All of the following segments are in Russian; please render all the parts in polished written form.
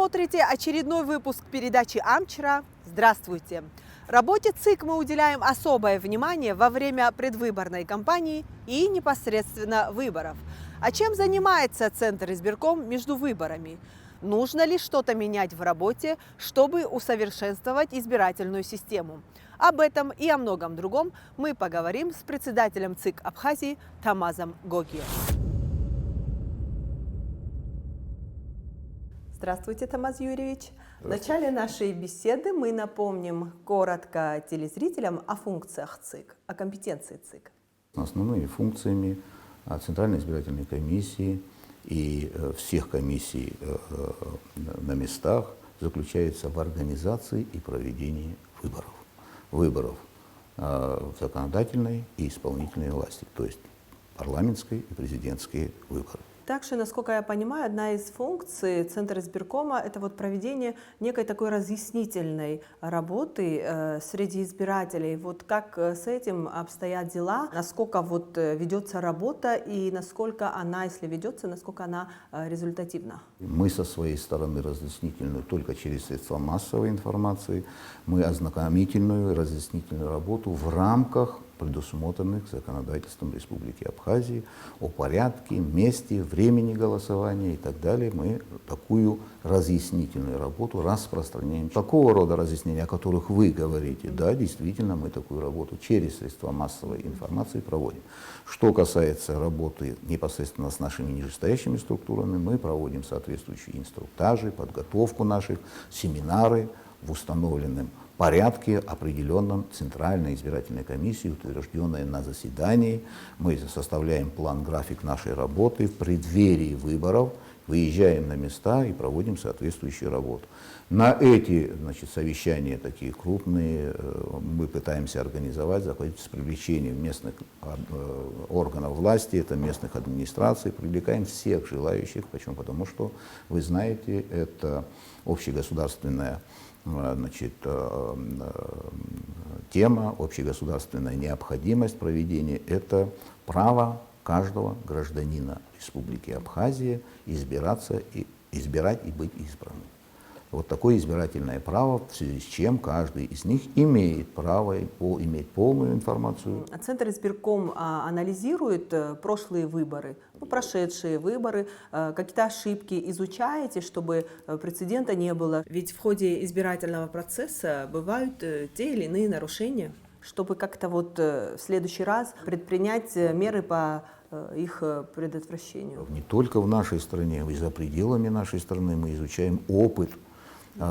смотрите очередной выпуск передачи «Амчра». Здравствуйте! Работе ЦИК мы уделяем особое внимание во время предвыборной кампании и непосредственно выборов. А чем занимается Центр избирком между выборами? Нужно ли что-то менять в работе, чтобы усовершенствовать избирательную систему? Об этом и о многом другом мы поговорим с председателем ЦИК Абхазии Тамазом Гогием. Здравствуйте, Тамаз Юрьевич. В начале нашей беседы мы напомним коротко телезрителям о функциях ЦИК, о компетенции ЦИК. Основными функциями Центральной избирательной комиссии и всех комиссий на местах заключается в организации и проведении выборов. Выборов законодательной и исполнительной власти, то есть парламентской и президентские выборы. Также, насколько я понимаю, одна из функций Центра избиркома – это вот проведение некой такой разъяснительной работы среди избирателей. Вот как с этим обстоят дела, насколько вот ведется работа и насколько она, если ведется, насколько она результативна? Мы со своей стороны разъяснительную только через средства массовой информации, мы ознакомительную разъяснительную работу в рамках предусмотренных законодательством Республики Абхазии о порядке, месте, времени голосования и так далее. Мы такую разъяснительную работу распространяем. Такого рода разъяснения, о которых вы говорите, да, действительно, мы такую работу через средства массовой информации проводим. Что касается работы непосредственно с нашими нижестоящими структурами, мы проводим соответствующие инструктажи, подготовку наших, семинары в установленном порядке, определенном Центральной избирательной комиссией, утвержденной на заседании. Мы составляем план, график нашей работы в преддверии выборов, выезжаем на места и проводим соответствующую работу. На эти совещания такие крупные мы пытаемся организовать, заходить с привлечением местных органов власти, это местных администраций, привлекаем всех желающих. Почему? Потому что, вы знаете, это общегосударственная тема, общегосударственная необходимость проведения – это право каждого гражданина Республики Абхазия избирать и быть избранным. Вот такое избирательное право, в связи с чем каждый из них имеет право иметь полную информацию. Центр избирком анализирует прошлые выборы, прошедшие выборы, какие-то ошибки изучаете, чтобы прецедента не было. Ведь в ходе избирательного процесса бывают те или иные нарушения, чтобы как-то вот в следующий раз предпринять меры по их предотвращению. Не только в нашей стране, и за пределами нашей страны мы изучаем опыт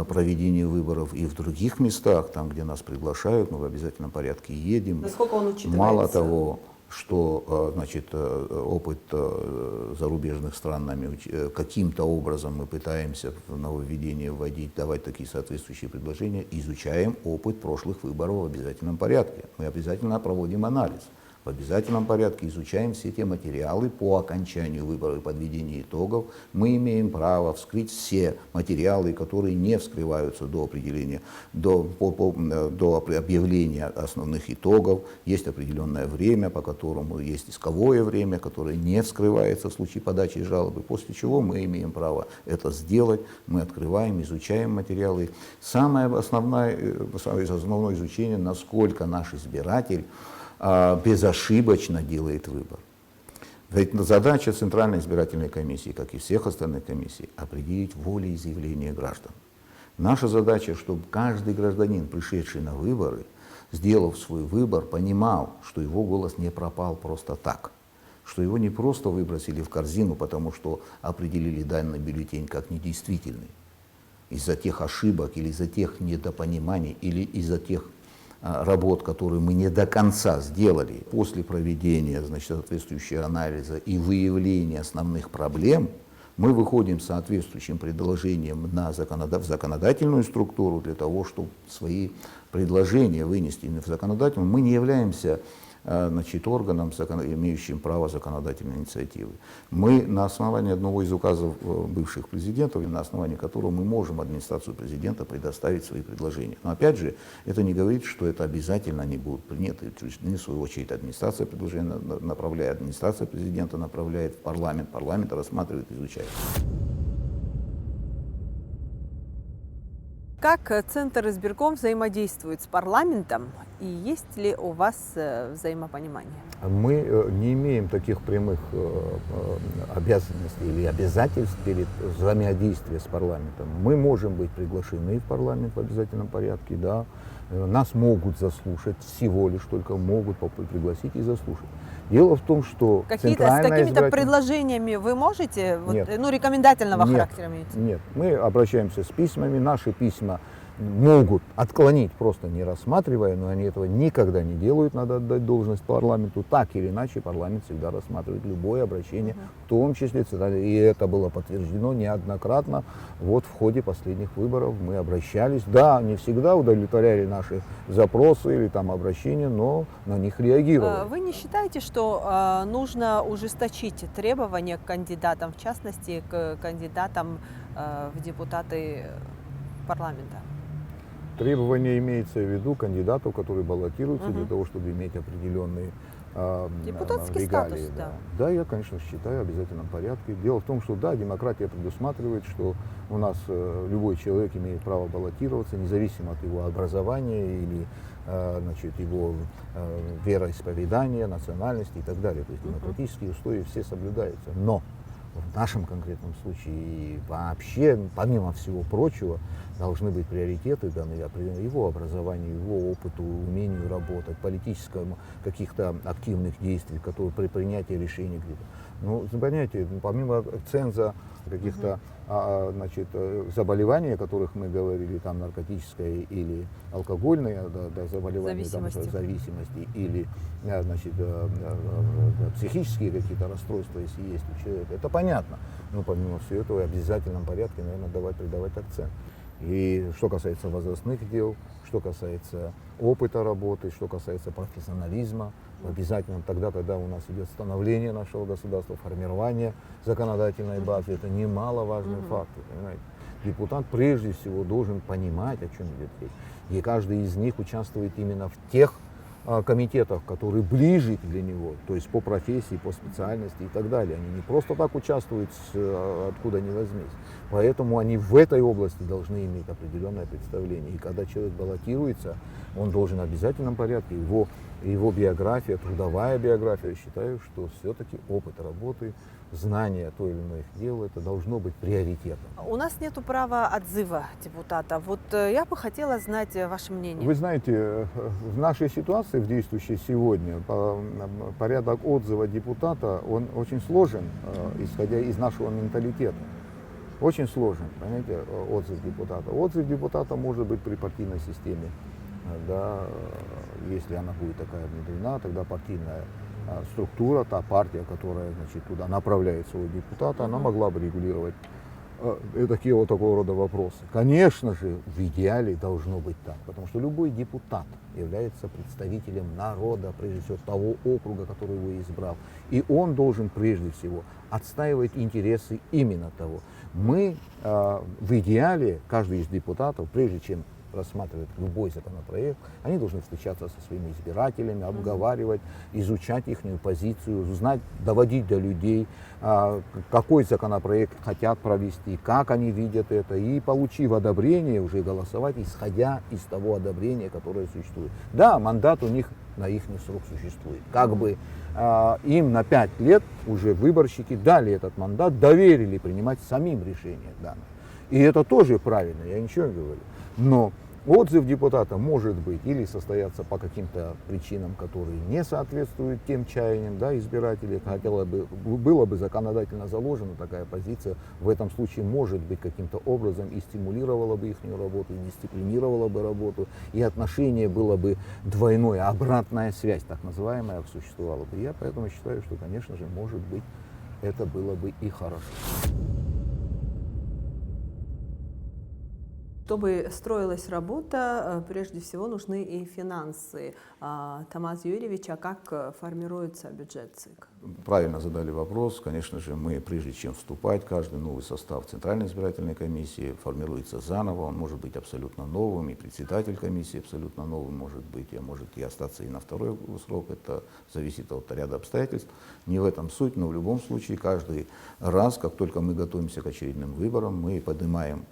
проведения выборов и в других местах, там, где нас приглашают, мы в обязательном порядке едем. Насколько он учитывается? Мало того, что опыт зарубежных стран нами каким-то образом мы пытаемся в нововведение вводить, давать такие соответствующие предложения, изучаем опыт прошлых выборов в обязательном порядке. Мы обязательно проводим анализ. В обязательном порядке изучаем все те материалы по окончанию выборов и подведению итогов. Мы имеем право вскрыть все материалы, которые не вскрываются до определения, до объявления основных итогов. Есть определенное время, по которому есть исковое время, которое не вскрывается в случае подачи жалобы, после чего мы имеем право это сделать. Мы открываем, изучаем материалы. Самое основное изучение, насколько наш избиратель безошибочно делает выбор. Ведь задача Центральной избирательной комиссии, как и всех остальных комиссий, определить волеизъявление граждан. Наша задача, чтобы каждый гражданин, пришедший на выборы, сделав свой выбор, понимал, что его голос не пропал просто так, что его не просто выбросили в корзину, потому что определили данный бюллетень как недействительный, из-за тех ошибок или из-за тех недопониманий или из-за тех работ, которые мы не до конца сделали. После проведения соответствующего анализа и выявления основных проблем, мы выходим с соответствующим предложением в законодательную структуру для того, чтобы свои предложения вынести в законодательную. Мы не являемся органом, имеющим право законодательной инициативы. Мы на основании одного из указов бывших президентов, на основании которого мы можем администрацию президента предоставить свои предложения. Но опять же, это не говорит, что это обязательно они будут приняты. В свою очередь администрация предложения направляет, администрация президента направляет в парламент, парламент рассматривает, изучает. Как Центр избирком взаимодействует с парламентом и есть ли у вас взаимопонимание? Мы не имеем таких прямых обязанностей или обязательств перед взаимодействием с парламентом. Мы можем быть приглашены в парламент в обязательном порядке, да. Нас могут заслушать, всего лишь только могут пригласить и заслушать. Дело в том, что С какими-то предложениями вы можете, рекомендательного характера имеете? Нет, мы обращаемся с письмами, наши письма могут отклонить, просто не рассматривая, но они этого никогда не делают, надо отдать должность парламенту. Так или иначе парламент всегда рассматривает любое обращение, в том числе, и это было подтверждено неоднократно. Вот в ходе последних выборов мы обращались, да, не всегда удовлетворяли наши запросы или там обращения, но на них реагировали. Вы не считаете, что нужно ужесточить требования к кандидатам, в частности, к кандидатам в депутаты парламента? Требования имеется в виду кандидатов, которые баллотируются для того, чтобы иметь определенные депутатский регалии. статус, да. Да, я, конечно, считаю в обязательном порядке. Дело в том, что да, демократия предусматривает, что у нас любой человек имеет право баллотироваться, независимо от его образования или его вероисповедания, национальности и так далее. То есть демократические устои все соблюдаются. Но в нашем конкретном случае вообще, помимо всего прочего, должны быть приоритеты даны его образованию, его опыту, умению работать, политическому каких-то активных действий, которые при принятии решений где-то. Ну, понимаете, помимо ценза каких-то заболеваний, о которых мы говорили, там наркотическое или алкогольное заболевание, зависимости или психические какие-то расстройства, если есть у человека, это понятно. Но помимо всего этого в обязательном порядке, наверное, придавать акцент. И что касается возрастных дел, что касается опыта работы, что касается профессионализма, обязательно тогда, когда у нас идет становление нашего государства, формирование законодательной базы, это немаловажный фактор. Понимаете? Депутат прежде всего должен понимать, о чем идет речь. И каждый из них участвует именно в тех комитетах, которые ближе для него, то есть по профессии, по специальности и так далее. Они не просто так участвуют откуда ни возьмись. Поэтому они в этой области должны иметь определенное представление. И когда человек баллотируется, он должен в обязательном порядке, его биография, трудовая биография, я считаю, что все-таки опыт работы, знание той или иной дела, это должно быть приоритетом. У нас нет права отзыва депутата. Вот я бы хотела знать ваше мнение. Вы знаете, в нашей ситуации, в действующей сегодня, порядок отзыва депутата, он очень сложен, исходя из нашего менталитета. Очень сложен, понимаете, отзыв депутата. Отзыв депутата может быть при партийной системе. Да, если она будет такая внедрена, тогда партийная структура, та партия, которая туда направляет своего депутата, она могла бы регулировать такого рода вопросы. Конечно же, в идеале должно быть так, потому что любой депутат является представителем народа, прежде всего того округа, который его избрал. И он должен прежде всего отстаивать интересы именно того. Мы в идеале, каждый из депутатов, прежде чем рассматривать любой законопроект, они должны встречаться со своими избирателями, обговаривать, изучать их позицию, знать, доводить до людей, какой законопроект хотят провести, как они видят это, и, получив одобрение, уже голосовать, исходя из того одобрения, которое существует. Да, мандат у них на их срок существует. Как бы им на 5 лет уже выборщики дали этот мандат, доверили принимать самим решения данные. И это тоже правильно, я ничего не говорю. Но отзыв депутата может быть или состояться по каким-то причинам, которые не соответствуют тем чаяниям, да, избирателей. Было бы законодательно заложена такая позиция, в этом случае, может быть, каким-то образом и стимулировала бы их работу, и дисциплинировала бы работу, и отношение было бы двойное, обратная связь, так называемая, существовала бы. Я поэтому считаю, что, конечно же, может быть, это было бы и хорошо. Чтобы строилась работа, прежде всего нужны и финансы. Тамаз Юрьевич, а как формируется бюджет ЦИК? Правильно задали вопрос. Конечно же, мы, прежде чем вступать, каждый новый состав Центральной избирательной комиссии формируется заново. Он может быть абсолютно новым, и председатель комиссии абсолютно новым может быть, а может и остаться и на второй срок. Это зависит от ряда обстоятельств. Не в этом суть, но в любом случае, каждый раз, как только мы готовимся к очередным выборам, мы поднимаем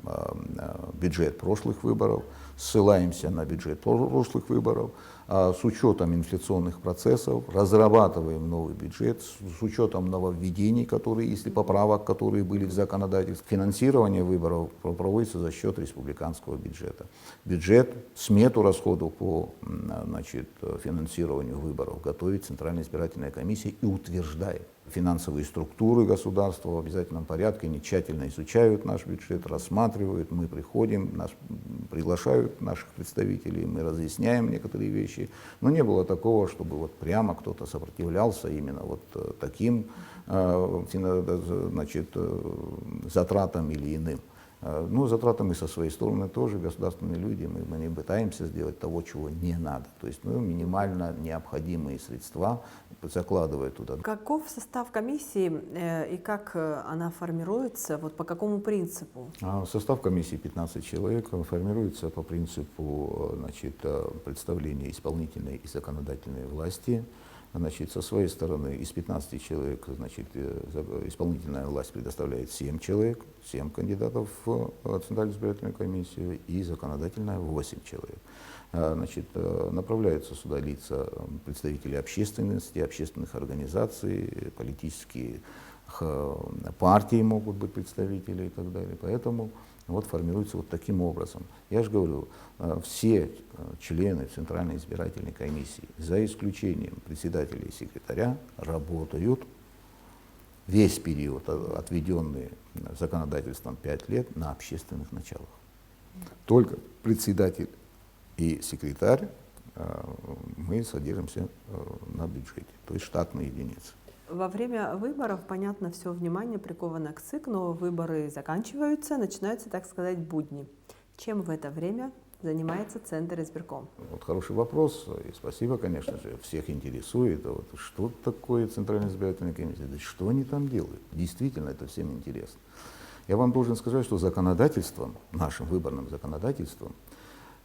бюджет бюджет прошлых выборов, ссылаемся на бюджет прошлых выборов, с учетом инфляционных процессов, разрабатываем новый бюджет, с учетом нововведений, которые, если поправок, которые были в законодательстве. Финансирование выборов проводится за счет республиканского бюджета. Бюджет, смету расходов по, значит, финансированию выборов готовит Центральная избирательная комиссия и утверждает. Финансовые структуры государства в обязательном порядке, они тщательно изучают наш бюджет, рассматривают, мы приходим, нас приглашают наших представителей, мы разъясняем некоторые вещи. Но не было такого, чтобы вот прямо кто-то сопротивлялся именно вот таким, значит, затратам или иным. Ну, затратами со своей стороны тоже государственные люди, мы не пытаемся сделать того, чего не надо. То есть минимально необходимые средства закладывая туда. Каков состав комиссии и как она формируется, вот по какому принципу? Состав комиссии 15 человек, формируется по принципу, значит, представления исполнительной и законодательной власти. Значит, со своей стороны из 15 человек, значит, исполнительная власть предоставляет 7 человек, 7 кандидатов в Центральную избирательную комиссию, и законодательная 8 человек. Значит, направляются сюда лица, представители общественности, общественных организаций, политических партий могут быть представители и так далее. Поэтому вот формируется вот таким образом. Я же говорю, все члены Центральной избирательной комиссии, за исключением председателя и секретаря, работают весь период, отведенный законодательством 5 лет, на общественных началах. Только председатель и секретарь, мы содержимся на бюджете, то есть штатные единицы. Во время выборов, понятно, все внимание приковано к ЦИК, но выборы заканчиваются, начинаются, так сказать, будни. Чем в это время занимается Центр избирком? Вот хороший вопрос, и спасибо, конечно же, всех интересует. Вот, что такое Центральная избирательная комиссия, да что они там делают? Действительно, это всем интересно. Я вам должен сказать, что законодательством, нашим выборным законодательством,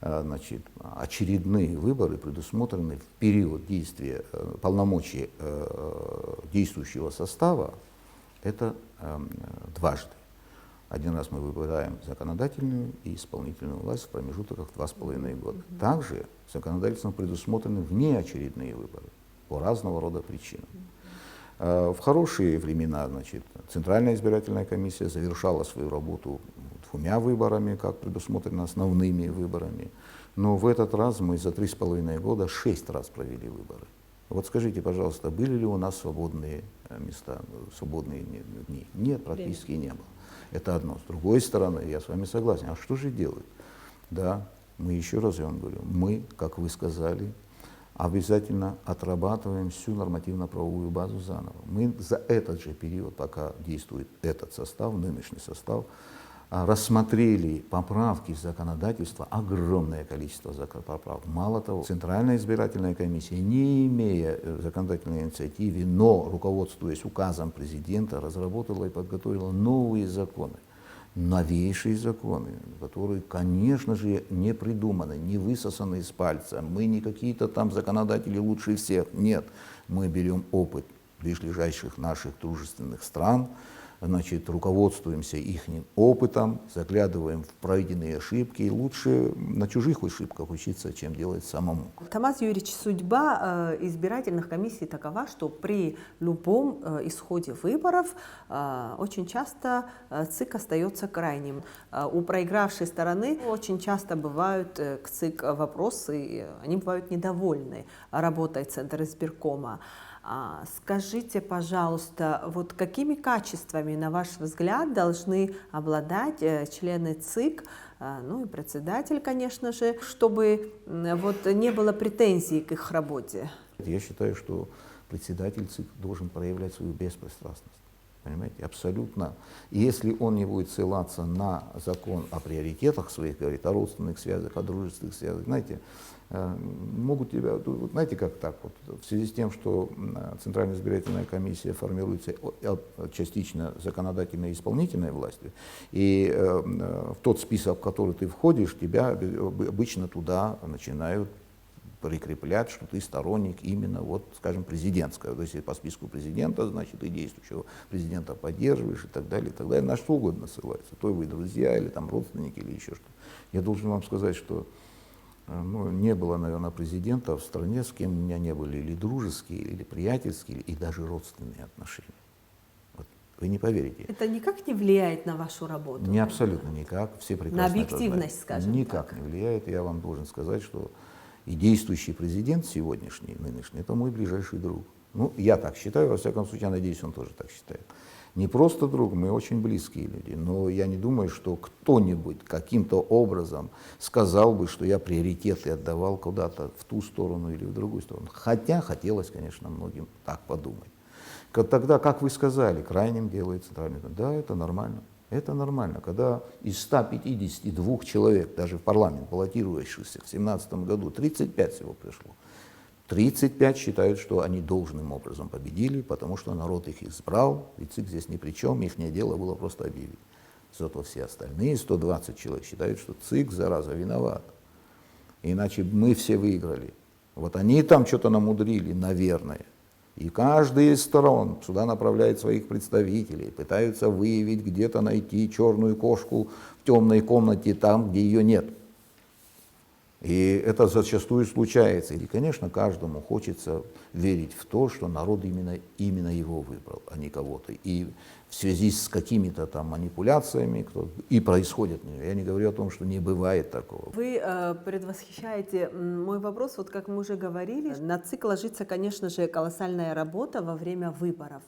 значит, очередные выборы предусмотрены в период действия полномочий действующего состава, это дважды. Один раз мы выбираем законодательную и исполнительную власть в промежутках 2,5 года. Также законодательством предусмотрены внеочередные выборы по разного рода причинам. В хорошие времена, значит, Центральная избирательная комиссия завершала свою работу 2 выборами, как предусмотрено основными выборами. Но в этот раз мы за 3,5 года 6 раз провели выборы. Вот скажите, пожалуйста, были ли у нас свободные места, свободные дни? Нет, практически не было. Это одно. С другой стороны, я с вами согласен. А что же делают? Да, мы еще раз, я вам говорю, мы, как вы сказали, обязательно отрабатываем всю нормативно-правовую базу заново. Мы за этот же период, пока действует этот состав, нынешний состав, рассмотрели поправки в законодательство, огромное количество поправок. Мало того, Центральная избирательная комиссия, не имея законодательной инициативы, но руководствуясь указом президента, разработала и подготовила новые законы. Новейшие законы, которые, конечно же, не придуманы, не высосаны из пальца. Мы не какие-то там законодатели лучше всех. Нет, мы берем опыт ближайших наших дружественных стран, значит, руководствуемся их опытом, заглядываем в пройденные ошибки. И лучше на чужих ошибках учиться, чем делать самому. Тамаз Юрьевич, судьба избирательных комиссий такова, что при любом исходе выборов очень часто ЦИК остается крайним. У проигравшей стороны очень часто бывают к ЦИК вопросы, они бывают недовольны работой Центра избиркома. Скажите, пожалуйста, вот какими качествами, на ваш взгляд, должны обладать члены ЦИК, ну и председатель, конечно же, чтобы вот не было претензий к их работе? Я считаю, что председатель ЦИК должен проявлять свою беспристрастность. Понимаете, абсолютно. И если он не будет ссылаться на закон о приоритетах своих, говорит, о родственных связях, о дружественных связях, знаете, могут тебя, знаете, как так вот, в связи с тем, что Центральная избирательная комиссия формируется частично законодательной и исполнительной властью, и в тот список, в который ты входишь, тебя обычно туда начинают прикреплять, что ты сторонник именно, вот, скажем, президентского. То есть если по списку президента, значит, ты действующего президента поддерживаешь и так далее, и так далее. На что угодно ссылается. То вы друзья, или там родственники, или еще что-то. Я должен вам сказать, что не было, наверное, президента в стране, с кем у меня не были или дружеские, или приятельские, и даже родственные отношения. Вот. Вы не поверите. Это никак не влияет на вашу работу? Не абсолютно никак. Все прекрасно На это объективность, знают. скажем никак так. не влияет. Я вам должен сказать, что и действующий президент сегодняшний, нынешний, это мой ближайший друг. Ну, я так считаю, во всяком случае, я надеюсь, он тоже так считает. Не просто друг, мы очень близкие люди, но я не думаю, что кто-нибудь каким-то образом сказал бы, что я приоритеты отдавал куда-то в ту сторону или в другую сторону. Хотя хотелось, конечно, многим так подумать. Тогда, как вы сказали, крайним делается правильно. Да, это нормально. Это нормально. Когда из 152 человек, даже в парламент баллотирующихся в 2017 году, 35 всего пришло. 35 считают, что они должным образом победили, потому что народ их избрал, и ЦИК здесь ни при чем, их дело было просто объявить. Зато все остальные 120 человек считают, что ЦИК, зараза, виноват. Иначе мы все выиграли. Вот они там что-то намудрили, наверное. И каждая из сторон сюда направляет своих представителей, пытаются выявить, где-то найти черную кошку в темной комнате, там, где ее нет. И это зачастую случается. И, конечно, каждому хочется верить в то, что народ именно его выбрал, а не кого-то. И в связи с какими-то там манипуляциями и происходит. Я не говорю о том, что не бывает такого. Вы предвосхищаете мой вопрос, вот как мы уже говорили, на ЦИК ложится, конечно же, колоссальная работа во время выборов.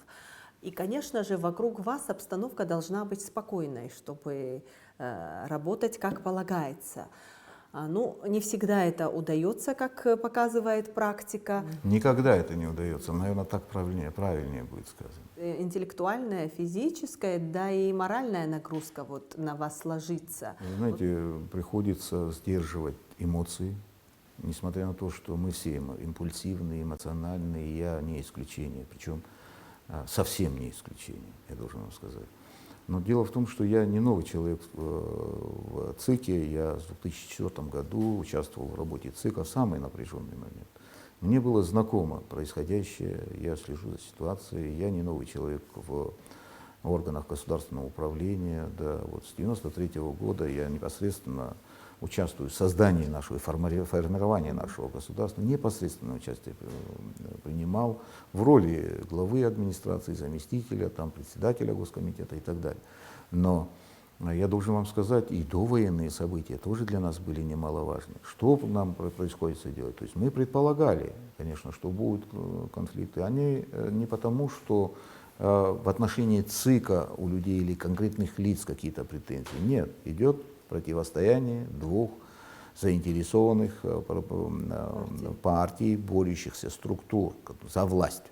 И, конечно же, вокруг вас обстановка должна быть спокойной, чтобы работать как полагается. Ну, не всегда это удается, как показывает практика. Никогда это не удается. Наверное, так правильнее будет сказано. Интеллектуальная, физическая, да и моральная нагрузка вот на вас ложится. Вы знаете, приходится сдерживать эмоции, несмотря на то, что мы все импульсивные, эмоциональные, я не исключение, причем совсем не исключение, я должен вам сказать. Но дело в том, что я не новый человек в ЦИКе, я в 2004 году участвовал в работе ЦИКа в самый напряженный момент. Мне было знакомо происходящее, я слежу за ситуацией, я не новый человек в органах государственного управления. Да, вот с 1993 года я непосредственно участвую в создании нашего, формировании нашего государства, непосредственное участие принимал в роли главы администрации, заместителя, там, председателя госкомитета и так далее. Но я должен вам сказать, и довоенные события тоже для нас были немаловажны. Что нам приходится делать? То есть мы предполагали, конечно, что будут конфликты. Они не потому, что в отношении ЦИКа у людей или конкретных лиц какие-то претензии. Нет, идет противостояние двух заинтересованных партий, борющихся структур за власть.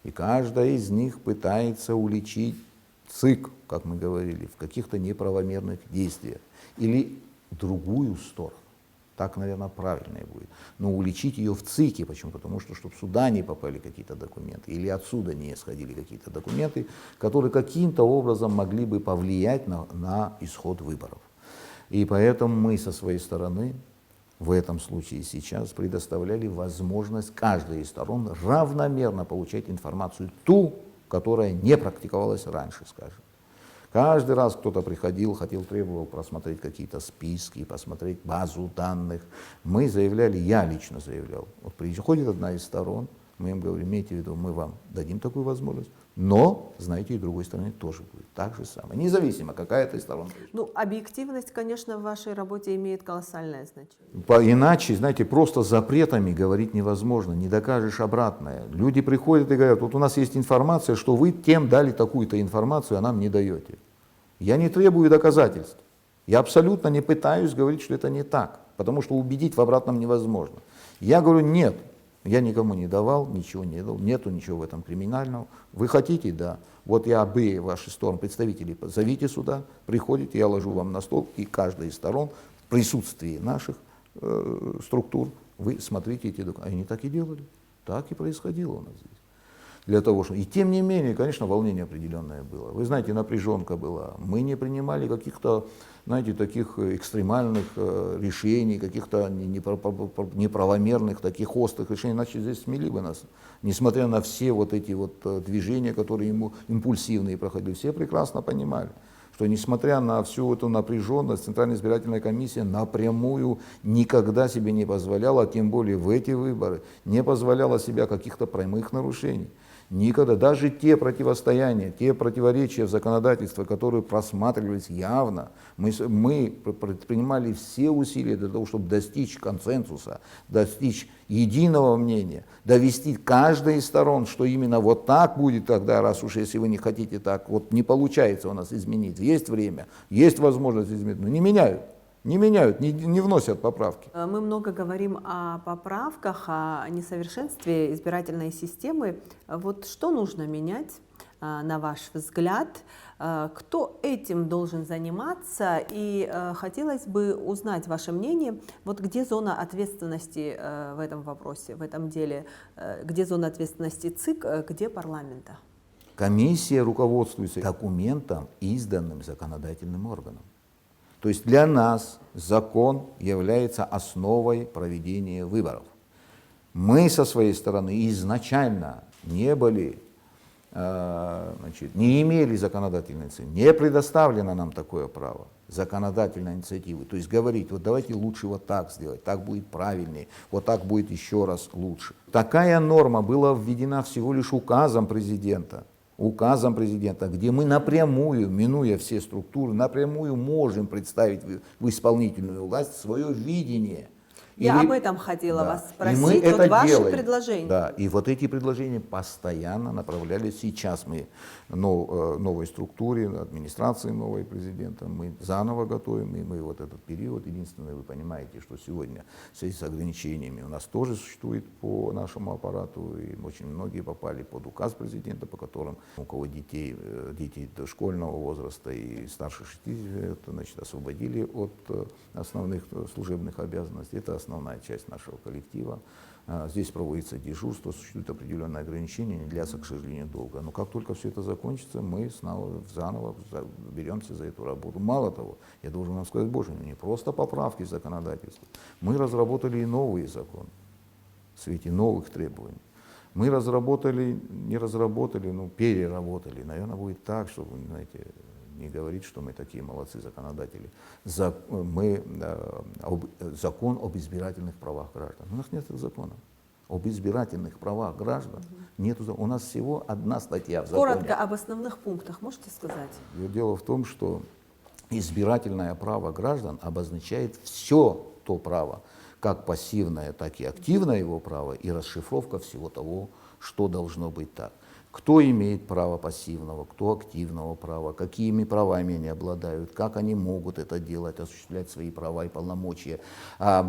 И каждая из них пытается уличить ЦИК, как мы говорили, в каких-то неправомерных действиях. Или другую сторону. Так, наверное, правильнее будет. Но уличить ее в ЦИКе. Почему? Потому что, чтобы сюда не попали какие-то документы, или отсюда не исходили какие-то документы, которые каким-то образом могли бы повлиять на исход выборов. И поэтому мы со своей стороны, в этом случае сейчас, предоставляли возможность каждой из сторон равномерно получать информацию, ту, которая не практиковалась раньше, скажем. Каждый раз кто-то приходил, требовал просмотреть какие-то списки, посмотреть базу данных. Мы заявляли, я лично заявлял, вот приходит одна из сторон, мы им говорим, имейте в виду, мы вам дадим такую возможность, но, знаете, и другой стороне тоже будет так же самое, независимо, какая это из сторон. Ну, объективность, конечно, в вашей работе имеет колоссальное значение. Иначе, знаете, просто запретами говорить невозможно, не докажешь обратное. Люди приходят и говорят, вот у нас есть информация, что вы тем дали такую-то информацию, а нам не даете. Я не требую доказательств. Я абсолютно не пытаюсь говорить, что это не так, потому что убедить в обратном невозможно. Я говорю, нет. Я никому не давал, ничего не дал, нету ничего в этом криминального. Вы хотите, да. Вот я обеих ваших сторон, представителей, зовите сюда, приходите, я ложу вам на стол, и каждая из сторон в присутствии наших структур вы смотрите эти документы. Они так и делали, так и происходило у нас здесь. для того, чтобы... И тем не менее, конечно, волнение определенное было. Вы знаете, напряженка была. Мы не принимали каких-то, знаете, таких экстремальных решений, каких-то неправомерных, таких острых решений, иначе здесь смели бы нас. Несмотря на все вот эти вот движения, которые ему импульсивные проходили, все прекрасно понимали, что несмотря на всю эту напряженность, Центральная избирательная комиссия напрямую никогда себе не позволяла, а тем более в эти выборы, не позволяла себе каких-то прямых нарушений. Никогда. Даже те противостояния, те противоречия в законодательстве, которые просматривались явно, мы предпринимали все усилия для того, чтобы достичь консенсуса, достичь единого мнения, довести каждой из сторон, что именно вот так будет тогда, раз уж если вы не хотите так, вот не получается у нас изменить. Есть время, есть возможность изменить, но не меняют. Не меняют, не вносят поправки. Мы много говорим о поправках, о несовершенстве избирательной системы. Вот что нужно менять, на ваш взгляд? Кто этим должен заниматься? И хотелось бы узнать ваше мнение, вот где зона ответственности в этом вопросе, в этом деле, где зона ответственности ЦИК, где парламента? Комиссия руководствуется документом, изданным законодательным органом. То есть для нас закон является основой проведения выборов. Мы со своей стороны изначально не были, не имели законодательной инициативы, не предоставлено нам такое право законодательной инициативы. То есть говорить, вот давайте лучше вот так сделать, так будет правильнее, вот так будет еще раз лучше. Такая норма была введена всего лишь указом президента, где мы напрямую, минуя все структуры, напрямую можем представить в исполнительную власть свое видение. Я об этом хотела вас спросить, мы вот это ваши делаем. предложения. Да, и вот эти предложения постоянно направлялись. Сейчас мы новой структуре, администрации новой президента, мы заново готовим, и мы вот этот период, единственное, вы понимаете, что сегодня в связи с ограничениями у нас тоже существует по нашему аппарату, и очень многие попали под указ президента, по которым у кого дети дошкольного возраста и старше 60, значит, освободили от основных служебных обязанностей. Это основная часть нашего коллектива. Здесь проводится дежурство, существуют определенные ограничения, не длятся, к сожалению, долго. Но как только все это закончится, мы заново беремся за эту работу. Мало того, я должен вам сказать больше, не просто поправки в законодательство. Мы разработали и новые законы в свете новых требований. Мы переработали. Наверное, будет так, чтобы, знаете, не говорить, что мы такие молодцы законодатели. Закон об избирательных правах граждан. У нас нет закона. Об избирательных правах граждан нету. У нас всего одна статья в законе. Коротко об основных пунктах можете сказать? Дело в том, что избирательное право граждан обозначает все то право, как пассивное, так и активное его право, и расшифровка всего того, что должно быть так. Кто имеет право пассивного, кто активного права, какими правами они обладают, как они могут это делать, осуществлять свои права и полномочия.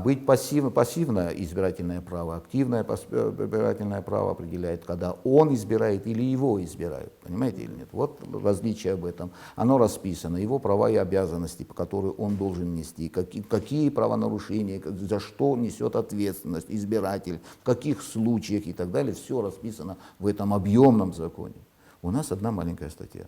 Быть пассивное избирательное право, активное избирательное право определяет, когда он избирает или его избирают. Понимаете или нет? Вот различие об этом. Оно расписано, его права и обязанности, по которым он должен нести, какие правонарушения, за что несет ответственность избиратель, в каких случаях и так далее. Все расписано в этом объемном законе. У нас одна маленькая статья.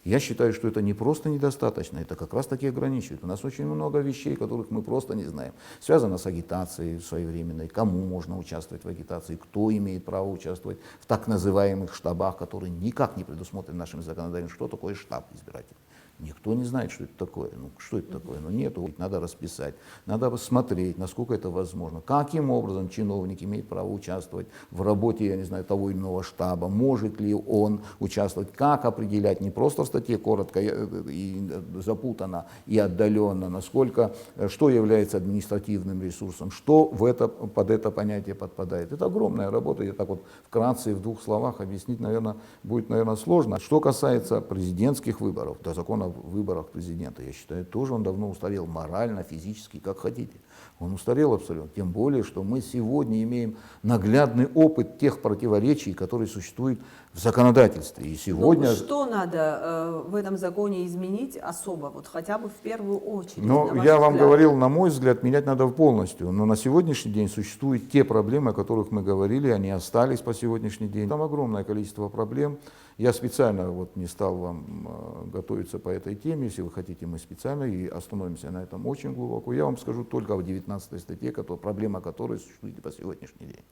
Я считаю, что это не просто недостаточно, это как раз таки ограничивает. У нас очень много вещей, которых мы просто не знаем. Связано с агитацией своевременной, кому можно участвовать в агитации, кто имеет право участвовать в так называемых штабах, которые никак не предусмотрены нашим законодательством. Что такое штаб избирателей? Никто не знает, что это такое. Ну, что это такое? Ну, нету. Надо расписать, надо посмотреть, насколько это возможно. Каким образом чиновник имеет право участвовать в работе, я не знаю, того или иного штаба, может ли он участвовать, как определять, не просто в статье коротко и запутанно и отдаленно, насколько, что является административным ресурсом, что под это понятие подпадает. Это огромная работа, я так вот вкратце в двух словах объяснить, наверное, будет, сложно. Что касается президентских выборов, то закон закона о выборах президента. Я считаю, тоже он давно устарел морально, физически, как хотите. Он устарел абсолютно. Тем более, что мы сегодня имеем наглядный опыт тех противоречий, которые существуют в законодательстве. И сегодня... Ну, что надо в этом законе изменить особо, вот хотя бы в первую очередь? Но на ваш я вам взгляд? говорил, на мой взгляд, менять надо полностью. Но на сегодняшний день существуют те проблемы, о которых мы говорили, они остались по сегодняшний день. Там огромное количество проблем. Я специально вот не стал вам готовиться по этой теме. Если вы хотите, мы специально и остановимся на этом очень глубоко. Я вам скажу только о 19 статье, проблема которой существует и по сегодняшний день.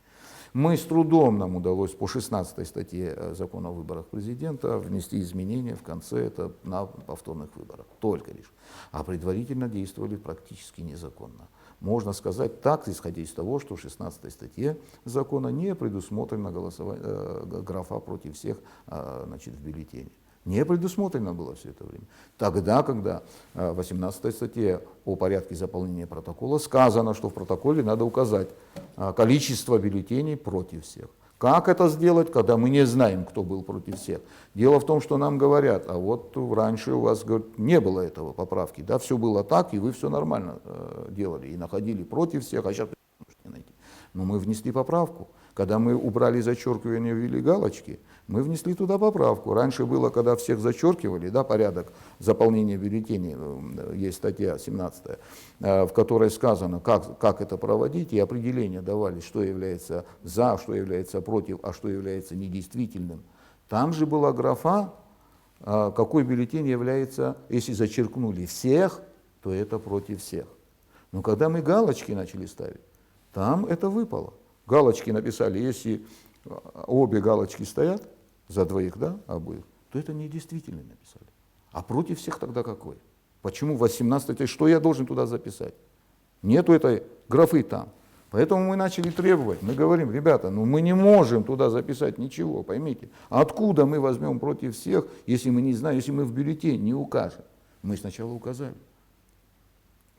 Мы с трудом, нам удалось по 16 статье закона о выборах президента внести изменения в конце это на повторных выборах, только лишь. А предварительно действовали практически незаконно. Можно сказать так, исходя из того, что в 16 статье закона не предусмотрена графа против всех значит, в бюллетене. Не предусмотрено было все это время. Тогда, когда в 18 статье о порядке заполнения протокола сказано, что в протоколе надо указать количество бюллетеней против всех. Как это сделать, когда мы не знаем, кто был против всех? Дело в том, что нам говорят, а вот раньше у вас говорят, не было этого поправки, да, все было так, и вы все нормально делали, и находили против всех, а сейчас не найти. Но мы внесли поправку. Когда мы убрали зачеркивание, ввели галочки, мы внесли туда поправку. Раньше было, когда всех зачеркивали, да, порядок заполнения бюллетеней, есть статья 17, в которой сказано, как это проводить, и определения давались, что является за, что является против, а что является недействительным. Там же была графа, какой бюллетень является, если зачеркнули всех, то это против всех. Но когда мы галочки начали ставить, там это выпало. Галочки написали, если обе галочки стоят, за двоих, да, обоих, то это недействительно написали. А против всех тогда какой? Почему 18, что я должен туда записать? Нету этой графы там. Поэтому мы начали требовать, мы говорим, ребята, ну мы не можем туда записать ничего, поймите. Откуда мы возьмем против всех, если мы не знаем, если мы в бюллетень не укажем? Мы сначала указали.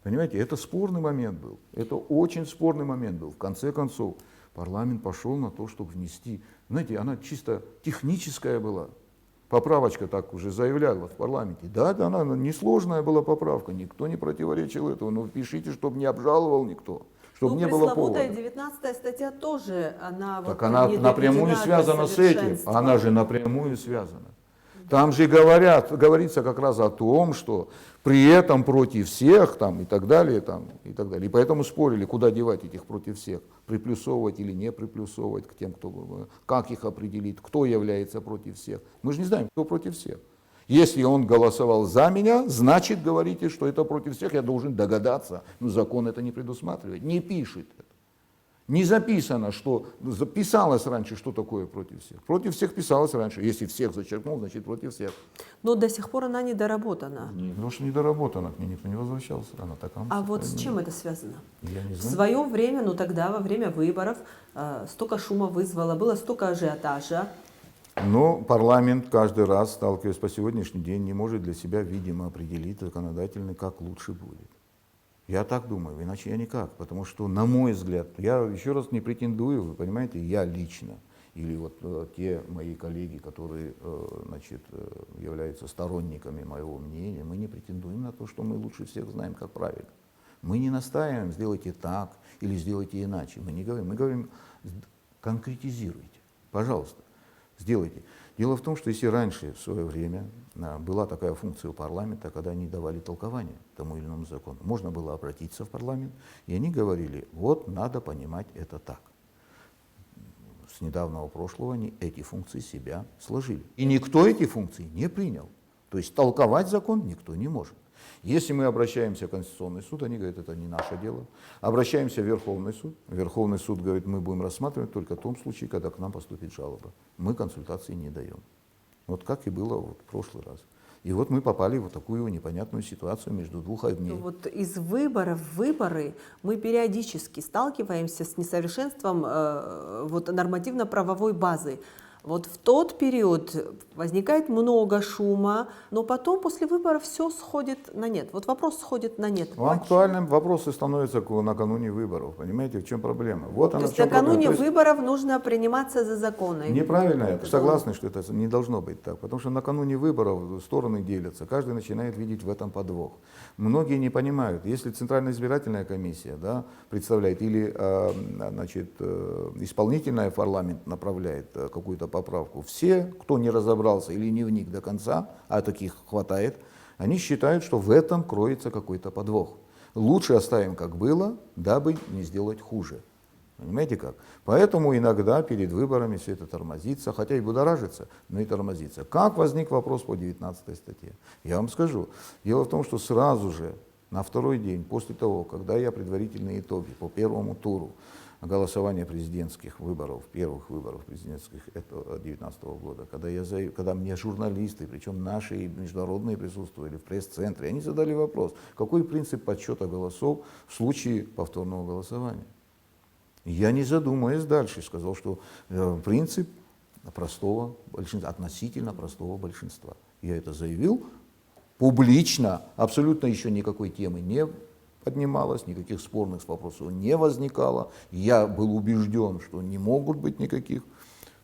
Понимаете, это спорный момент был, это очень спорный момент был. В конце концов, парламент пошел на то, чтобы внести, знаете, она чисто техническая была. Поправочка так уже заявляла в парламенте. Да, она несложная была поправка, никто не противоречил этому, но пишите, чтобы не обжаловал никто, чтобы не было повода. Пресловутая 19 статья тоже, она Так вот она не напрямую доведена до связана с этим, совершенства. она же напрямую связана. Там же говорится как раз о том, что при этом против всех там, и так далее, там, и так далее. И поэтому спорили, куда девать этих против всех, приплюсовывать или не приплюсовывать к тем, кто, как их определить, кто является против всех. Мы же не знаем, кто против всех. Если он голосовал за меня, значит, говорите, что это против всех, я должен догадаться. Но закон это не предусматривает, не пишет это. Не записано, что писалось раньше, что такое против всех. Против всех писалось раньше. Если всех зачеркнул, значит против всех. Но до сих пор она не доработана. Потому что недоработана, к ней никто не возвращался. Она такая. А вот с чем это связано? Я не В знаю. свое время, ну тогда, во время выборов, столько шума вызвало, было столько ажиотажа. Но парламент каждый раз, сталкиваясь по сегодняшний день, не может для себя, видимо, определить законодательно, как лучше будет. Я так думаю, иначе я никак, потому что, на мой взгляд, я еще раз не претендую, вы понимаете, я лично, или вот те мои коллеги, которые, значит, являются сторонниками моего мнения, мы не претендуем на то, что мы лучше всех знаем, как правильно. Мы не настаиваем, сделайте так или сделайте иначе, мы не говорим, мы говорим, конкретизируйте, пожалуйста, сделайте. Дело в том, что если раньше, в свое время, была такая функция у парламента, когда они давали толкование тому или иному закону, можно было обратиться в парламент, и они говорили, вот надо понимать это так. С недавнего прошлого они эти функции себя сложили. И никто эти функции не принял. То есть толковать закон никто не может. Если мы обращаемся в Конституционный суд, они говорят, это не наше дело. Обращаемся в Верховный суд говорит, мы будем рассматривать только в том случае, когда к нам поступит жалоба. Мы консультации не даем. Вот как и было вот в прошлый раз. И вот мы попали в такую непонятную ситуацию между двух огней. Вот из выборов в выборы мы периодически сталкиваемся с несовершенством вот, нормативно-правовой базы. Вот в тот период возникает много шума, но потом после выборов все сходит на нет. Вот вопрос сходит на нет. Ну, актуальным вопросы становятся накануне выборов. Понимаете, в чем проблема? Вот То она в есть чем проблема. накануне То есть выборов нужно приниматься за законы. неправильно это. Согласны, что это не должно быть так. Потому что накануне выборов стороны делятся. Каждый начинает видеть в этом подвох. Многие не понимают, если Центральная избирательная комиссия, да, представляет или исполнительный парламент направляет какую-то поправку, все, кто не разобрался или не вник до конца, а таких хватает, они считают, что в этом кроется какой-то подвох. Лучше оставим как было, дабы не сделать хуже. Понимаете как? Поэтому иногда перед выборами все это тормозится, хотя и будоражится, но и тормозится. Как возник вопрос по 19 статье? Я вам скажу. Дело в том, что сразу же, на второй день после того, когда я предварительные итоги по первому туру голосования президентских выборов, первых выборов президентских 2019 года, когда мне журналисты, причем наши и международные присутствовали в пресс-центре, они задали вопрос, какой принцип подсчета голосов в случае повторного голосования. Я, не задумываясь дальше, сказал, что принцип простого большинства, относительно простого большинства. Я это заявил публично, абсолютно еще никакой темы не поднималось, никаких спорных вопросов не возникало. Я был убежден, что не могут быть никаких.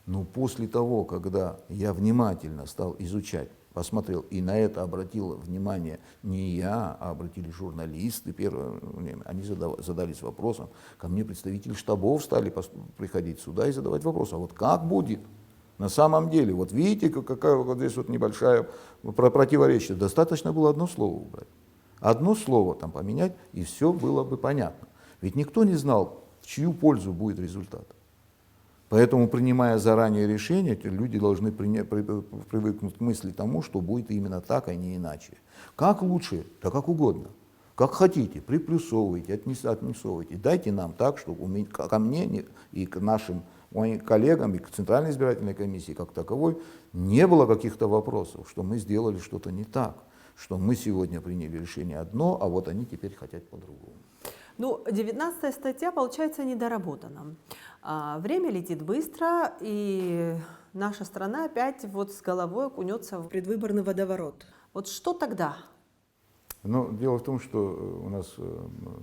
Но после того, когда я внимательно стал изучать, посмотрел, и на это обратил внимание не я, а обратили журналисты первое время, они задались вопросом, ко мне представители штабов стали приходить сюда и задавать вопрос, а вот как будет? На самом деле, вот видите, какая вот здесь вот небольшая противоречие. Достаточно было одно слово убрать. Одно слово там поменять, и все было бы понятно. Ведь никто не знал, в чью пользу будет результат. Поэтому, принимая заранее решение, люди должны привыкнуть к мысли тому, что будет именно так, а не иначе. Как лучше? Да как угодно. Как хотите, приплюсовывайте, отминусовывайте. Дайте нам так, чтобы ко мне и к нашим моим коллегам, и к Центральной избирательной комиссии как таковой не было каких-то вопросов, что мы сделали что-то не так, что мы сегодня приняли решение одно, а вот они теперь хотят по-другому. Ну, 19 статья, получается, недоработана. Время летит быстро, и наша страна опять вот с головой окунется в предвыборный водоворот. Вот что тогда? Но дело в том, что у нас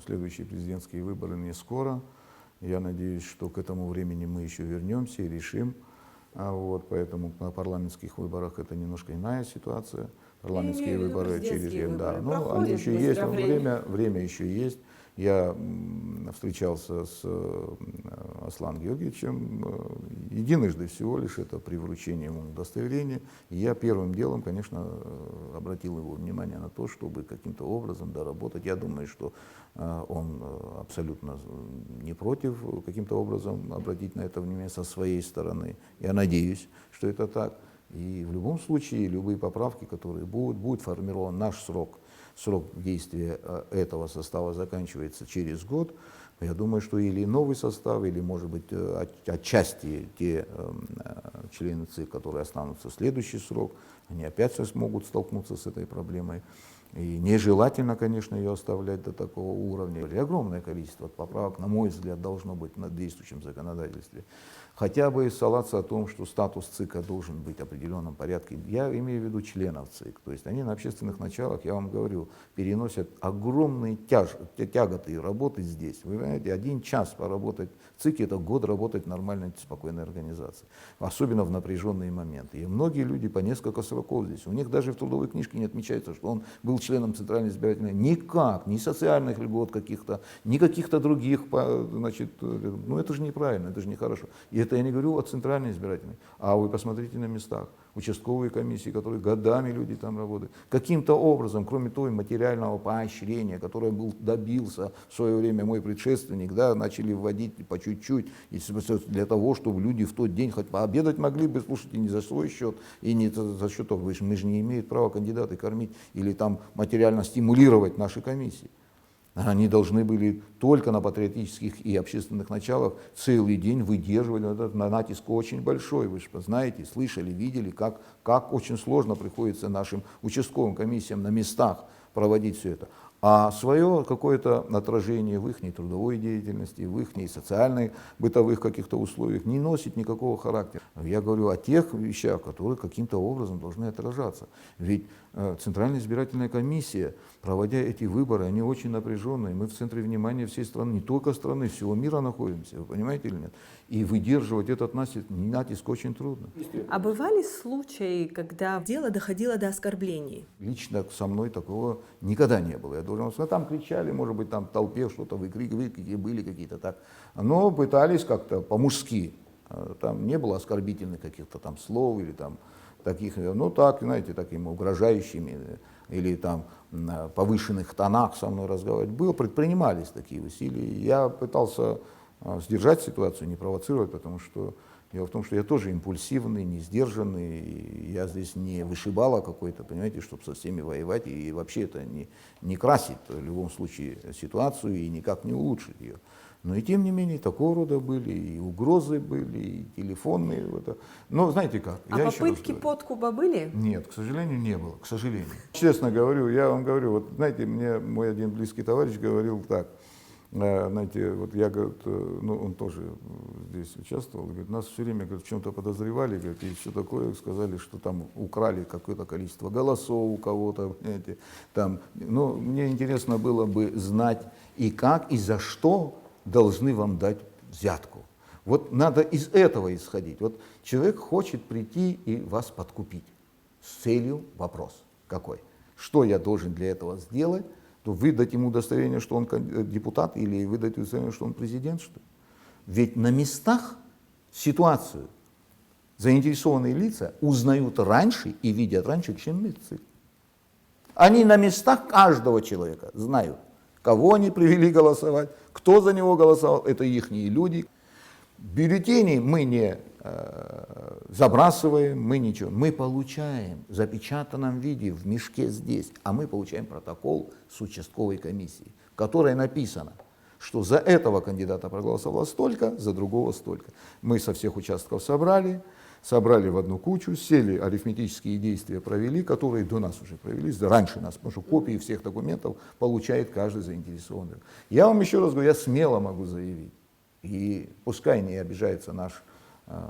следующие президентские выборы не скоро. Я надеюсь, что к этому времени мы еще вернемся и решим. Поэтому на парламентских выборах это немножко иная ситуация. Парламентские выборы через год, да. Но они еще есть, время еще есть. Я встречался с Асланом Георгиевичем единожды всего лишь, это при вручении ему удостоверения. И я первым делом, конечно, обратил его внимание на то, чтобы каким-то образом доработать. Я думаю, что он абсолютно не против каким-то образом обратить на это внимание со своей стороны. Я надеюсь, что это так. И в любом случае, любые поправки, которые будет формирован наш срок действия этого состава заканчивается через год. Я думаю, что или новый состав, или, может быть, отчасти те члены ЦИК, которые останутся в следующий срок, они опять смогут столкнуться с этой проблемой. И нежелательно, конечно, ее оставлять до такого уровня. И огромное количество поправок, на мой взгляд, должно быть на действующем законодательстве. Хотя бы ссылаться о том, что статус ЦИКа должен быть в определенном порядке. Я имею в виду членов ЦИК. То есть они на общественных началах, я вам говорю, переносят огромные тяготы и работы здесь. Вы понимаете, 1 час поработать в ЦИКе — это год работать в нормальной, спокойной организации. Особенно в напряженные моменты. И многие люди по несколько сроков здесь. У них даже в трудовой книжке не отмечается, что он был членом Центральной избирательной. Никак, ни социальных льгот каких-то, ни каких-то других. Значит, ну это же неправильно, это же нехорошо. И это я не говорю о Центральной избирательной, а вы посмотрите на местах. Участковые комиссии, которые годами люди там работают. Каким-то образом, кроме того материального поощрения, которое добился в свое время мой предшественник, да, начали вводить по чуть-чуть, для того, чтобы люди в тот день хоть пообедать могли бы, слушайте, не за свой счет и не за счет того, мы же не имеют права кандидаты кормить или там материально стимулировать наши комиссии. Они должны были только на патриотических и общественных началах целый день выдерживать этот натиск очень большой. Вы же знаете, слышали, видели, как очень сложно приходится нашим участковым комиссиям на местах проводить все это. а свое какое-то отражение в их трудовой деятельности, в их социальных, бытовых каких-то условиях не носит никакого характера. Я говорю о тех вещах, которые каким-то образом должны отражаться. Ведь Центральная избирательная комиссия, проводя эти выборы, они очень напряженные. Мы в центре внимания всей страны, не только страны, всего мира находимся, вы понимаете или нет? И выдерживать этот натиск очень трудно. А бывали случаи, когда дело доходило до оскорблений? Лично со мной такого никогда не было. Я должен сказать, там кричали, может быть, там в толпе что-то выкрикивали, были какие-то так. Но пытались как-то по-мужски. Там не было оскорбительных каких-то там слов или там таких, ну так, знаете, такими угрожающими или там на повышенных тонах со мной разговаривать. Предпринимались такие усилия. Я пытался сдержать ситуацию, не провоцировать, потому что дело в том, что я тоже импульсивный, не сдержанный, и я здесь не вышибала какой-то, понимаете, чтобы со всеми воевать, и вообще это не красит в любом случае ситуацию и никак не улучшит ее. Но и тем не менее, такого рода были, и угрозы были, и телефонные. Но знаете как? А попытки подкупа были? Нет, к сожалению, не было, к сожалению. Честно говорю, я вам говорю, вот знаете, мне мой один близкий товарищ говорил так, знаете, вот я, говорит, ну он тоже здесь участвовал, говорит, нас все время, говорит, в чем-то подозревали, говорит, и все такое, сказали, что там украли какое-то количество голосов у кого-то, понимаете, там, ну, мне интересно было бы знать и как, и за что должны вам дать взятку. Вот надо из этого исходить. Вот человек хочет прийти и вас подкупить с целью вопрос какой? Что я должен для этого сделать? То выдать ему удостоверение, что он депутат, или выдать удостоверение, что он президент, что ли? Ведь на местах ситуацию заинтересованные лица узнают раньше и видят раньше, чем МИЦИ. Они на местах каждого человека знают, кого они привели голосовать, кто за него голосовал, это ихние люди. Бюллетени мы не забрасываем, мы ничего. Мы получаем в запечатанном виде в мешке здесь, а мы получаем протокол с участковой комиссии, в которой написано, что за этого кандидата проголосовало столько, за другого столько. Мы со всех участков собрали в одну кучу, сели, арифметические действия провели, которые до нас уже провелись, раньше нас, потому что копии всех документов получает каждый заинтересованный. Я вам еще раз говорю, я смело могу заявить, и пускай не обижается наш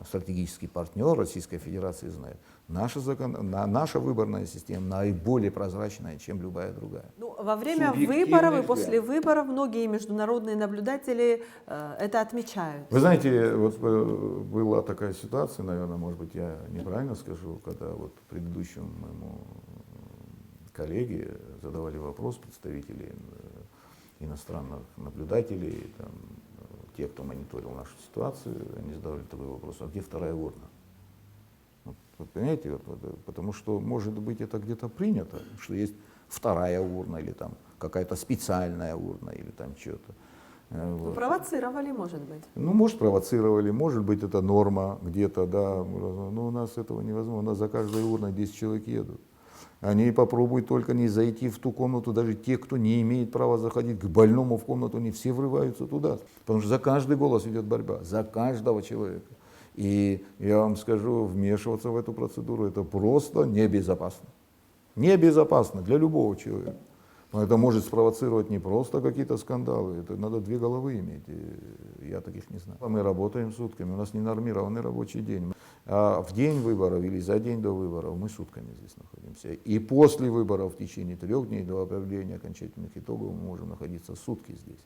стратегический партнер Российской Федерации, знает, наша выборная система наиболее прозрачная, чем любая другая. Ну, во время выборов и после выборов многие международные наблюдатели это отмечают. Вы знаете, вот была такая ситуация, наверное, может быть, я неправильно скажу, когда вот предыдущему моему коллеге задавали вопрос представители иностранных наблюдателей, там, те, кто мониторил нашу ситуацию, они задавали такой вопрос, а где вторая урна? Вот, понимаете, потому что, может быть, это где-то принято, что есть вторая урна, или там какая-то специальная урна, или там что-то. Вот. Провоцировали, может быть. Ну, может, провоцировали, может быть, это норма где-то, да, но у нас этого невозможно, у нас за каждой урной 10 человек едут. Они попробуют только не зайти в ту комнату, даже те, кто не имеет права заходить к больному в комнату, они все врываются туда. Потому что за каждый голос идет борьба, за каждого человека. И я вам скажу, вмешиваться в эту процедуру это просто небезопасно. Небезопасно для любого человека. Но это может спровоцировать не просто какие-то скандалы, это надо две головы иметь, и я таких не знаю. Мы работаем сутками, у нас не нормированный рабочий день. А в день выборов или за день до выборов мы сутками здесь находимся. И после выборов в течение 3 дней до объявления окончательных итогов мы можем находиться сутки здесь.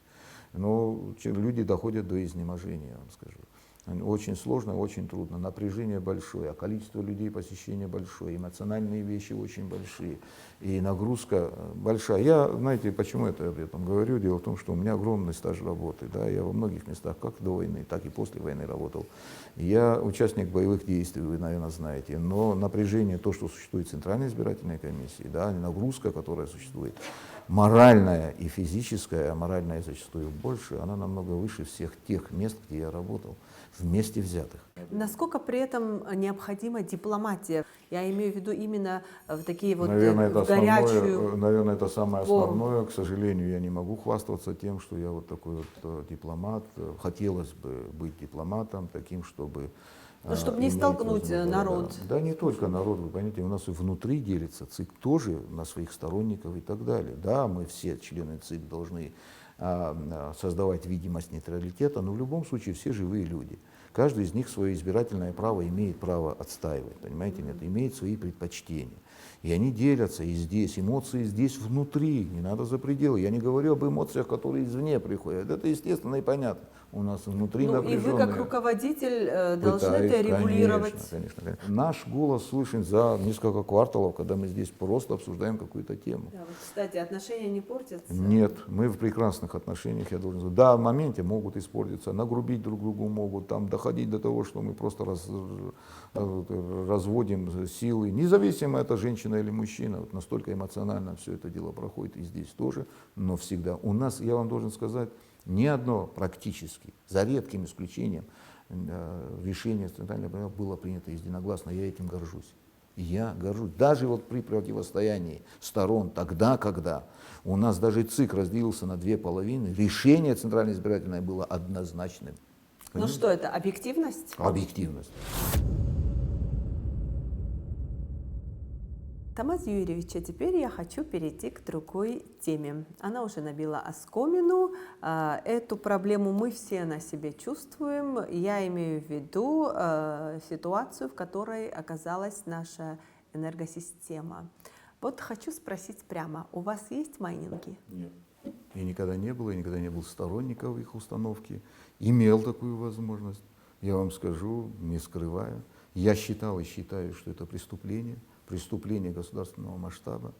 Но люди доходят до изнеможения, я вам скажу. Очень сложно, очень трудно, напряжение большое, а количество людей посещения большое, эмоциональные вещи очень большие, и нагрузка большая. Я, знаете, почему это об этом говорю? Дело в том, что у меня огромный стаж работы, да, я во многих местах, как до войны, так и после войны работал. Я участник боевых действий, вы, наверное, знаете, но напряжение, то, что существует в Центральной избирательной комиссии, да, нагрузка, которая существует, моральная и физическая, а моральная зачастую больше, она намного выше всех тех мест, где я работал, вместе взятых. Насколько при этом необходима дипломатия? Я имею в виду именно в такие вот наверное, горячую... Наверное, это самое основное. К сожалению, я не могу хвастаться тем, что я вот такой вот дипломат. Хотелось бы быть дипломатом таким, чтобы Ну, чтобы не имеет столкнуть возможность, народ. Да, не только народ, вы понимаете, у нас и внутри делится ЦИК тоже на своих сторонников и так далее. Да, мы все члены ЦИК должны создавать видимость нейтралитета, но в любом случае все живые люди. Каждый из них свое избирательное право имеет право отстаивать, понимаете, нет, имеет свои предпочтения. И они делятся и здесь, эмоции здесь внутри, не надо за пределы. Я не говорю об эмоциях, которые извне приходят, это естественно и понятно. У нас внутри Ну, и вы как руководитель должны это регулировать. Конечно. Наш голос слышен за несколько кварталов, когда мы здесь просто обсуждаем какую-то тему. Да, вот, кстати, отношения не портятся? Нет, мы в прекрасных отношениях, я должен сказать. Да, в моменте могут испортиться, нагрубить друг другу могут, там, доходить до того, что мы просто разводим силы. Независимо, это женщина или мужчина, вот настолько эмоционально все это дело проходит и здесь тоже, но всегда. У нас, я вам должен сказать, ни одно практически, за редким исключением, решение Центрального банка было принято единогласно, я этим горжусь. Я горжусь. Даже вот при противостоянии сторон, тогда, когда у нас даже ЦИК разделился на две половины, решение Центральной избирательной было однозначным. Ну что это, объективность? Объективность. Тамаз Юрьевич, а теперь я хочу перейти к другой теме. Она уже набила оскомину. Эту проблему мы все на себе чувствуем. Я имею в виду ситуацию, в которой оказалась наша энергосистема. Вот хочу спросить прямо, у вас есть майнинги? Нет. И никогда не было, я никогда не был сторонником их установки. Имел такую возможность. Я вам скажу, не скрывая. Я считал и считаю, что это преступление государственного масштаба,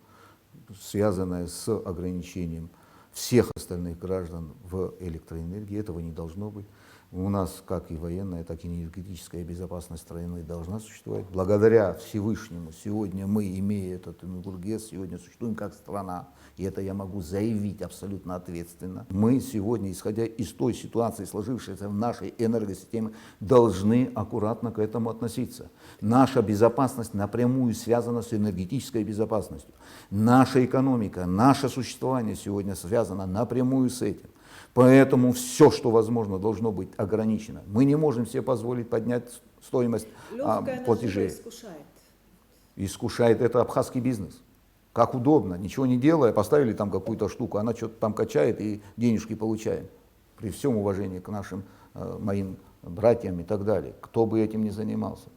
связанное с ограничением всех остальных граждан в электроэнергии. Этого не должно быть. У нас как и военная, так и энергетическая безопасность страны должна существовать. Благодаря Всевышнему сегодня мы, имея этот энергетический, сегодня существуем как страна. И это я могу заявить абсолютно ответственно. Мы сегодня, исходя из той ситуации, сложившейся в нашей энергосистеме, должны аккуратно к этому относиться. Наша безопасность напрямую связана с энергетической безопасностью. Наша экономика, наше существование сегодня связано напрямую с этим. Поэтому все, что возможно, должно быть ограничено. Мы не можем себе позволить поднять стоимость платежей. Искушает это абхазский бизнес. Как удобно, ничего не делая, поставили там какую-то штуку, она что-то там качает и денежки получаем. При всем уважении к нашим, моим братьям и так далее. Кто бы этим ни занимался,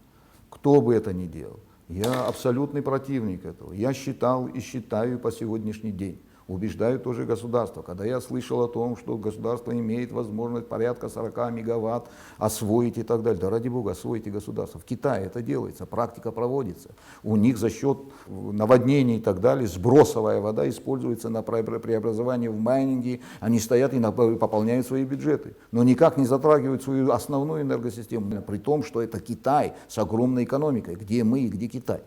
кто бы это ни делал. Я абсолютный противник этого. Я считал и считаю по сегодняшний день. Убеждаю тоже государство. Когда я слышал о том, что государство имеет возможность порядка 40 мегаватт освоить и так далее, да ради бога, освоите государство. В Китае это делается, практика проводится. У них за счет наводнений и так далее сбросовая вода используется на преобразование в майнинге. Они стоят и пополняют свои бюджеты, но никак не затрагивают свою основную энергосистему. При том, что это Китай с огромной экономикой. Где мы и где Китай?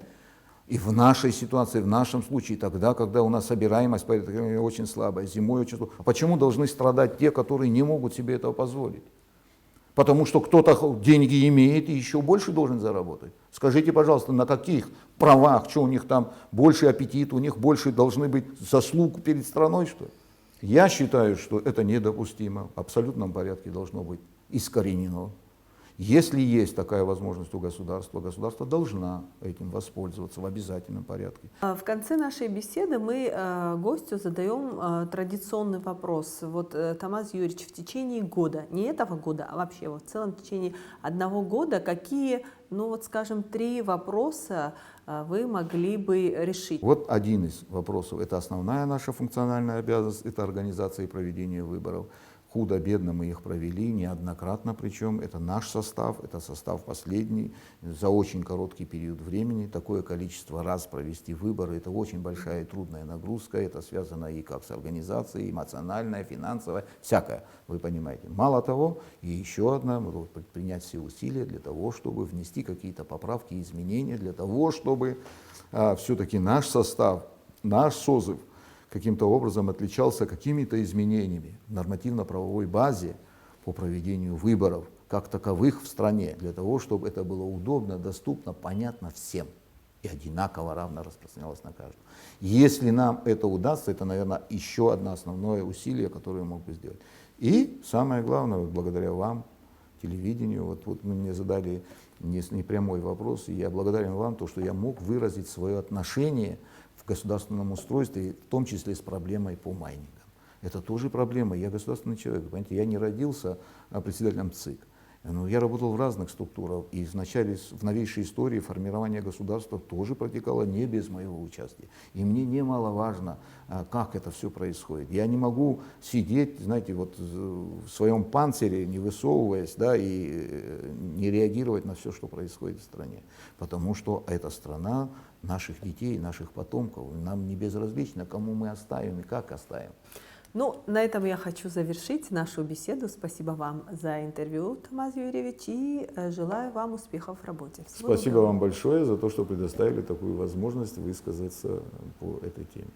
И в нашей ситуации, в нашем случае, тогда, когда у нас собираемость очень слабая, зимой очень слабая, почему должны страдать те, которые не могут себе этого позволить? Потому что кто-то деньги имеет и еще больше должен заработать. Скажите, пожалуйста, на каких правах, что у них там больше аппетит, у них больше должны быть заслуг перед страной, что ли? Я считаю, что это недопустимо, в абсолютном порядке должно быть искоренено. Если есть такая возможность у государства, государство должна этим воспользоваться в обязательном порядке. В конце нашей беседы мы гостю задаем традиционный вопрос. Вот, Тамаз Юрьевич, в течение года, не этого года, а вообще вот в целом в течение одного года, какие, ну вот скажем, 3 вопроса вы могли бы решить? Вот один из вопросов, это основная наша функциональная обязанность, это организация и проведение выборов. Худо-бедно мы их провели, неоднократно причем. Это наш состав, это состав последний. За очень короткий период времени такое количество раз провести выборы, это очень большая и трудная нагрузка. Это связано и как с организацией, эмоциональная, финансовая, всякое, вы понимаете. Мало того, и еще одна, мы должны предпринять все усилия для того, чтобы внести какие-то поправки и изменения, для того, чтобы все-таки наш состав, наш созыв каким-то образом отличался какими-то изменениями в нормативно-правовой базе по проведению выборов как таковых в стране, для того, чтобы это было удобно, доступно, понятно всем и одинаково равно распространялось на каждого. Если нам это удастся, это, наверное, еще одно основное усилие, которое я мог бы сделать. И самое главное, благодаря вам, телевидению, вот мне задали не прямой вопрос. И я благодарен вам, то, что я мог выразить свое отношение в государственном устройстве, в том числе с проблемой по майнингам. Это тоже проблема. Я государственный человек, понимаете, я не родился председателем ЦИК. Но я работал в разных структурах, и в новейшей истории формирование государства тоже протекало не без моего участия. И мне немаловажно, как это все происходит. Я не могу сидеть, знаете, вот в своем панцире, не высовываясь, да, и не реагировать на все, что происходит в стране. Потому что эта страна наших детей, наших потомков. Нам не безразлично, кому мы оставим и как оставим. Ну, на этом я хочу завершить нашу беседу. Спасибо вам за интервью, Томас Юрьевич, и желаю вам успехов в работе. Всего Спасибо доброго. вам большое за то, что предоставили такую возможность высказаться по этой теме.